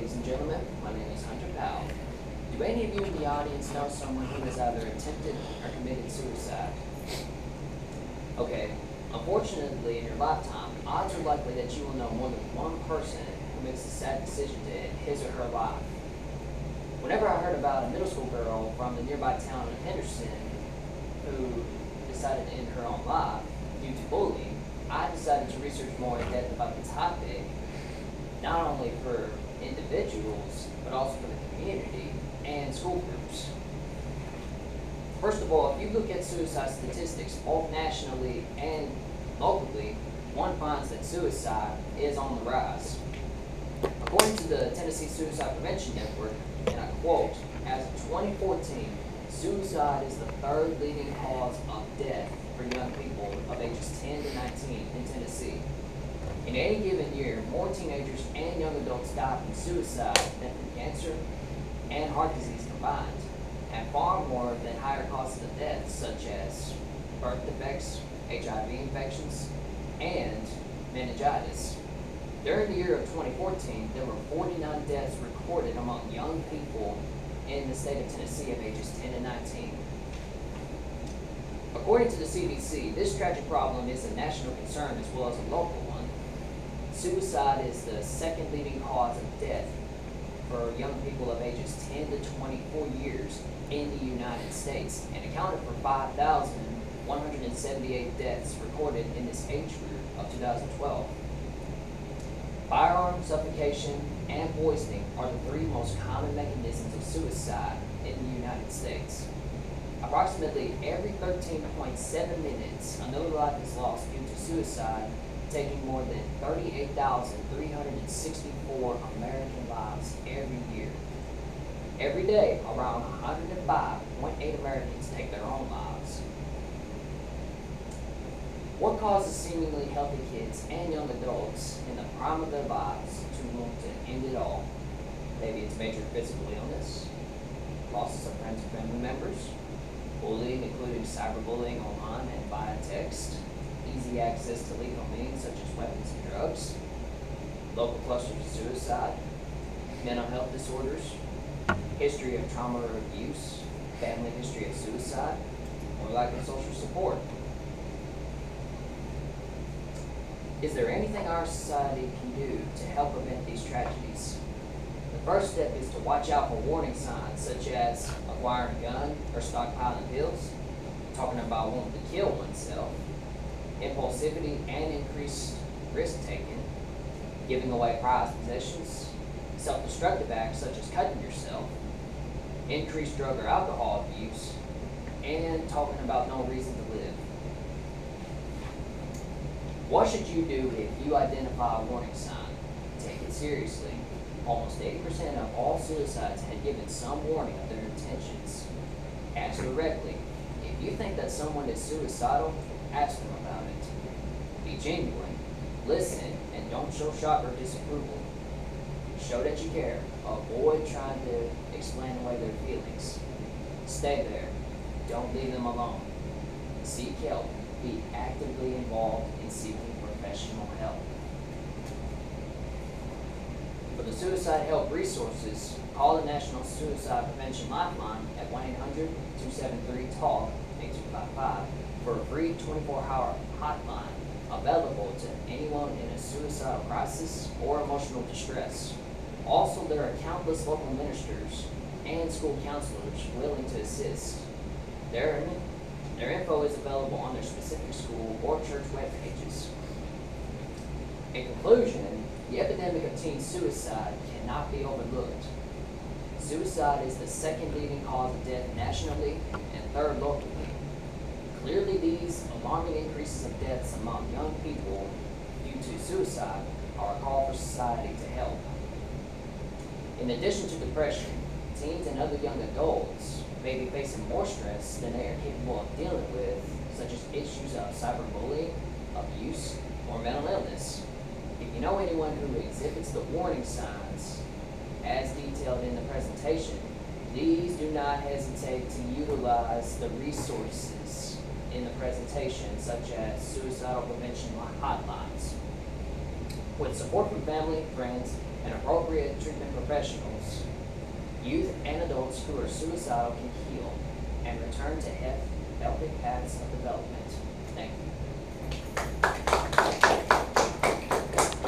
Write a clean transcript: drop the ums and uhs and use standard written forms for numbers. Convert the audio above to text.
ladies and gentlemen. My name is Hunter Powell. Do any of you in the audience know someone who has either attempted or committed suicide? Okay, unfortunately in your lifetime, odds are likely that you will know more than one person who makes the sad decision to end his or her life. Whenever I heard about a middle school girl from the nearby town of Henderson who decided to end her own life due to bullying, I decided to research more in depth about the topic, not only for individuals, but also for the community and school groups. First of all, if you look at suicide statistics, both nationally and locally, one finds that suicide is on the rise. According to the Tennessee Suicide Prevention Network, and I quote, as of 2014, suicide is the third leading cause of death for young people of ages 10 to 19 in Tennessee. In any given year, more teenagers and young adults die from suicide than from cancer and heart disease combined, and far more than higher causes of death such as birth defects, HIV infections, and meningitis. During the year of 2014, there were 49 deaths recorded among young people in the state of Tennessee of ages 10 to 19. According to the CDC, this tragic problem is a national concern as well as a local one. Suicide is the second leading cause of death for young people of ages 10 to 24 years in the United States and accounted for 5,178 deaths recorded in this age group of 2012. Firearm, suffocation, and poisoning are the three most common mechanisms of suicide in the United States. Approximately every 13.7 minutes, another life is lost due to suicide, taking more than 38,364 American lives every year. Every day, around 105.8 Americans take their own lives. What causes seemingly healthy kids and young adults in the prime of their lives to want to end it all? Maybe it's major physical illness, losses of friends and family members, bullying, including cyberbullying online and via text, easy access to lethal means such as weapons and drugs, local clusters of suicide, mental health disorders, history of trauma or abuse, family history of suicide, or lack of social support. Is there anything our society can do to help prevent these tragedies? The first step is to watch out for warning signs such as acquiring a gun or stockpiling pills, talking about wanting to kill oneself, impulsivity and increased risk-taking, giving away prized possessions, self-destructive acts such as cutting yourself, increased drug or alcohol abuse, and talking about no reason to live. What should you do if you identify a warning sign? Take it seriously. Almost 80% of all suicides had given some warning of their intentions. Ask directly. If you think that someone is suicidal, ask them about it. Be genuine. Listen and don't show shock or disapproval. Show that you care. Avoid trying to explain away their feelings. Stay there. Don't leave them alone. Seek help. Be actively involved in seeking professional help. For the suicide help resources, call the National Suicide Prevention Lifeline at 1-800-273-TALK-8255 for a free 24-hour hotline available to anyone in a suicidal crisis or emotional distress. Also, there are countless local ministers and school counselors willing to assist. Their info is available on their specific school or church web pages. In conclusion, the epidemic of teen suicide cannot be overlooked. Suicide is the second leading cause of death nationally and third locally. Clearly, these alarming increases of deaths among young people due to suicide are a call for society to help. In addition to depression, teens and other young adults may be facing more stress than they are capable of dealing with, such as issues of cyberbullying, abuse, or mental illness. If you know anyone who exhibits the warning signs as detailed in the presentation, please do not hesitate to utilize the resources in the presentation, such as suicidal prevention hotlines. With support from family, friends, and appropriate treatment professionals, youth and adults who are suicidal can heal and return to healthy paths of development.